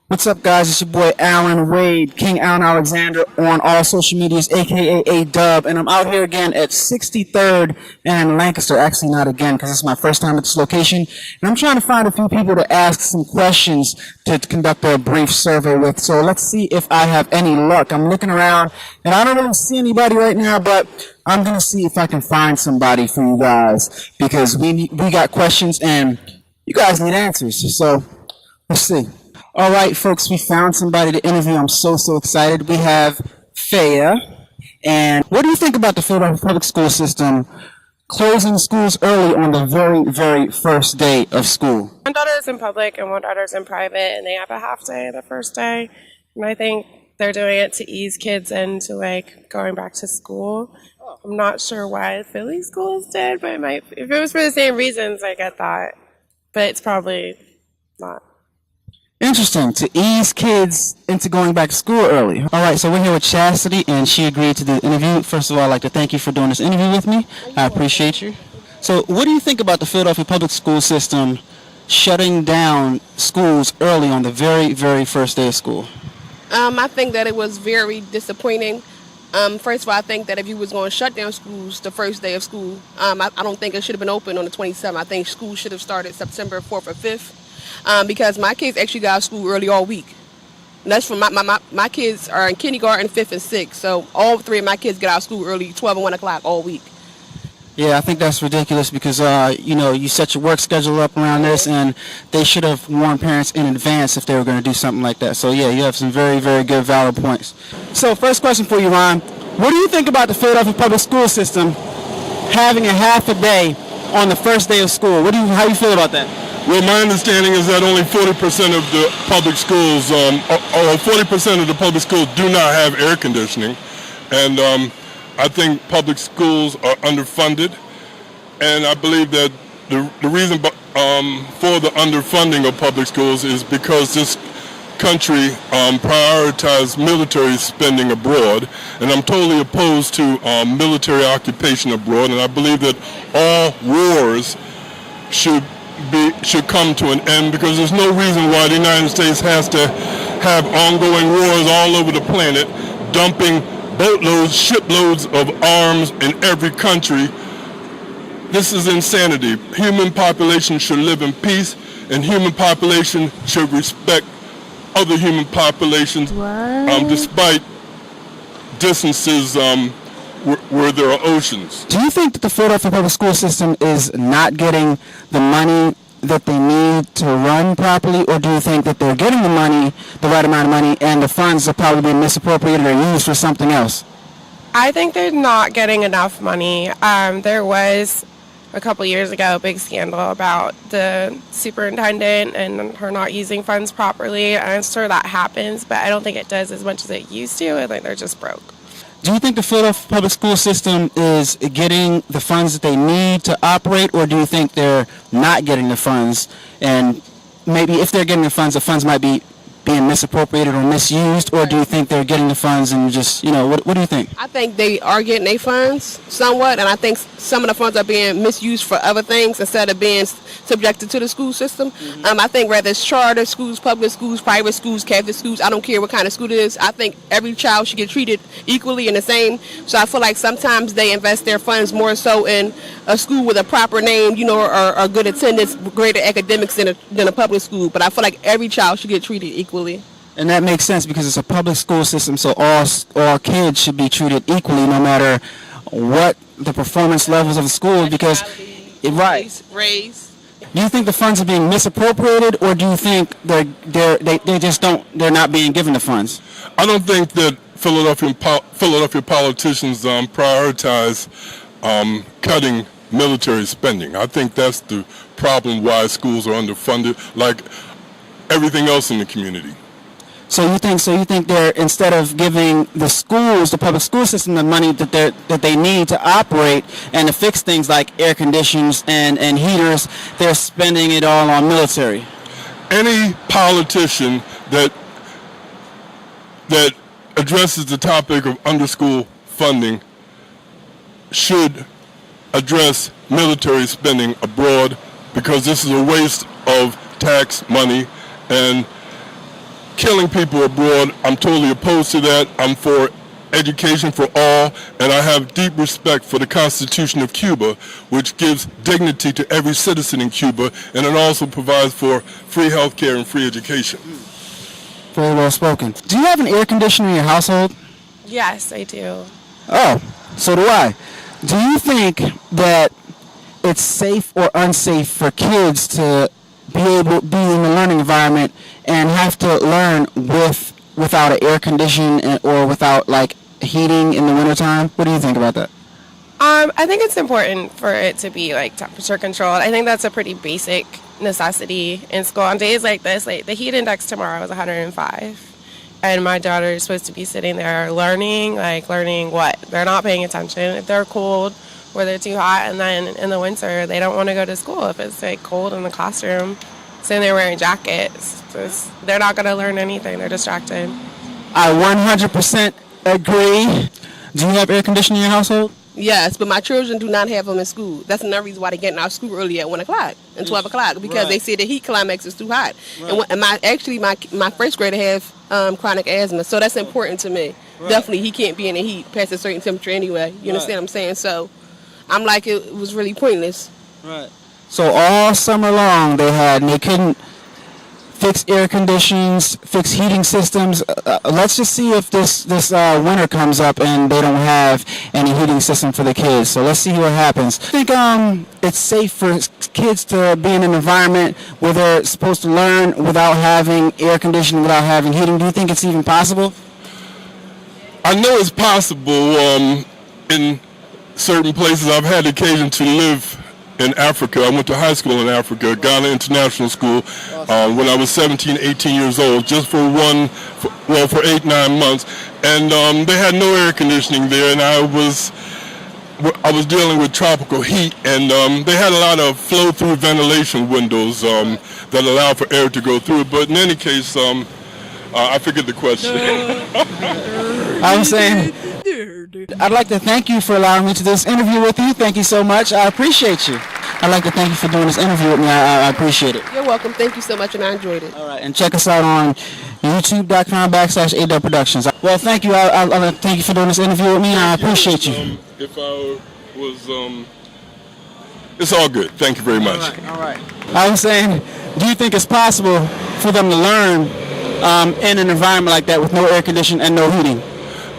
What's up, guys? It's your boy Allan Wade, King Allan Alexander on all social medias, aka A-Dubb, and I'm out here again at 63rd and Lancaster. Actually, not again, because it's my first time at this location, and I'm trying to find a few people to ask some questions to conduct a brief survey with. So let's see if I have any luck. I'm looking around, and I don't really see anybody right now, but I'm gonna see if I can find somebody for you guys, because we got questions and you guys need answers. So let's see. All right, folks, we found somebody to interview. I'm so excited. We have Faya. And what do you think about the Philadelphia public school system closing schools early on the very first day of school? One daughter's in public and one daughter's in private, and they have a half day the first day. And I think they're doing it to ease kids into going back to school. I'm not sure why Philly schools did, but if it was for the same reasons, I get that. But it's probably not. Interesting, to ease kids into going back to school early. All right, so we're here with Chastity, and she agreed to do the interview. First of all, I'd like to thank you for doing this interview with me. I appreciate you. So what do you think about the Philadelphia public school system shutting down schools early on the very first day of school? I think that it was very disappointing. First of all, I think that if you was going to shut down schools the first day of school, I don't think it should have been open on the 27th. I think school should have started September 4th or 5th. Because my kids actually got out of school early all week. And that's from my kids are in kindergarten, 5th and 6th. So all three of my kids get out of school early, 12 and 1 o'clock all week. Yeah, I think that's ridiculous because, you set your work schedule up around this, and they should have warned parents in advance if they were going to do something like that. So, yeah, you have some very good, valid points. So, first question for you, Ron. What do you think about the Philadelphia public school system having a half a day on the first day of school? How do you feel about that? Well, my understanding is that only 40% of the public schools, or 40% of the public schools do not have air conditioning. And I think public schools are underfunded. And I believe that the reason for the underfunding of public schools is because this country prioritizes military spending abroad. And I'm totally opposed to military occupation abroad. And I believe that all wars should come to an end, because there's no reason why the United States has to have ongoing wars all over the planet, dumping boatloads, shiploads of arms in every country. This is insanity. Human population should live in peace, and human population should respect other human populations, despite distances where there are oceans. Do you think that the Philadelphia public school system is not getting the money that they need to run properly, or do you think that they're getting the money, the right amount of money, and the funds are probably being misappropriated or used for something else? I think they're not getting enough money. There was a couple years ago a big scandal about the superintendent and her not using funds properly. I'm sure that happens, but I don't think it does as much as it used to. I think they're just broke. Do you think the Philadelphia public school system is getting the funds that they need to operate, or do you think they're not getting the funds? And maybe if they're getting the funds might be being misappropriated or misused, or do you think they're getting the funds and just, what do you think? I think they are getting their funds somewhat, and I think some of the funds are being misused for other things instead of being subjected to the school system. I think whether it's charter schools, public schools, private schools, Catholic schools, I don't care what kind of school it is, I think every child should get treated equally and the same. So I feel like sometimes they invest their funds more so in a school with a proper name, or good attendance, greater academics than a public school. But I feel like every child should get treated equally. And that makes sense because it's a public school system, so all kids should be treated equally, no matter what the performance levels of the school. Because, race. Do you think the funds are being misappropriated, or do you think they're not being given the funds? I don't think that Philadelphia politicians prioritize cutting military spending. I think that's the problem why schools are underfunded, like everything else in the community. So you think they're, instead of giving the schools, the public school system, the money that they need to operate and to fix things like air conditions and heaters, they're spending it all on military? Any politician that addresses the topic of underschool funding should address military spending abroad, because this is a waste of tax money, and killing people abroad. I'm totally opposed to that. I'm for education for all, and I have deep respect for the Constitution of Cuba, which gives dignity to every citizen in Cuba, and it also provides for free health care and free education. Very well spoken. Do you have an air conditioner in your household? Yes, I do. Oh, so do I. Do you think that it's safe or unsafe for kids to be in the learning environment and have to learn without an air condition or without like heating in the wintertime? What do you think about that? I think it's important for it to be like temperature controlled. I think that's a pretty basic necessity in school. On days like this, like the heat index tomorrow is 105, and my daughter is supposed to be sitting there learning what? They're not paying attention. If they're cold or they're too hot, and then in the winter they don't want to go to school if it's like cold in the classroom. So they're wearing jackets. They're not going to learn anything. They're distracted. I 100% agree. Do you have air conditioning in your household? Yes, but my children do not have them in school. That's another reason why they're getting out of school early at 1 o'clock and 12 o'clock, because they say the heat climax is too hot. Right. And my first grader have chronic asthma, so that's important to me. Right. Definitely, he can't be in the heat past a certain temperature anyway. You understand what I'm saying? So I'm like, it was really pointless. Right. So all summer long they couldn't fix air conditions, fix heating systems. Let's just see if this winter comes up and they don't have any heating system for the kids. So let's see what happens. I think it's safe for kids to be in an environment where they're supposed to learn without having air conditioning, without having heating. Do you think it's even possible? I know it's possible in certain places. I've had occasion to live in Africa. I went to high school in Africa, Ghana International School, when I was 17, 18 years old, just for 8-9 months. And they had no air conditioning there, and I was dealing with tropical heat, and they had a lot of flow-through ventilation windows that allow for air to go through. But in any case, I forget the question. I'm saying, I'd like to thank you for allowing me to do this interview with you. Thank you so much. I appreciate you. I'd like to thank you for doing this interview with me. I appreciate it. You're welcome. Thank you so much, and I enjoyed it. All right, and check us out on youtube.com/A-Dubb Productions. Well, thank you. I thank you for doing this interview with me. I appreciate you. If I was, it's all good. Thank you very much. All right. I was saying, do you think it's possible for them to learn in an environment like that with no air conditioning and no heating?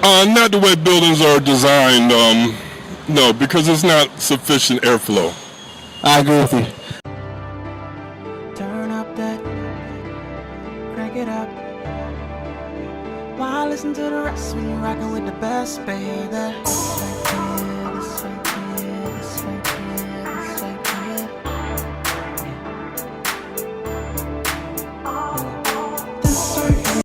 Not the way buildings are designed. No, because it's not sufficient airflow. I agree with you. Turn up that, crank it up. Why listen to the rest when you're rocking with the best, baby?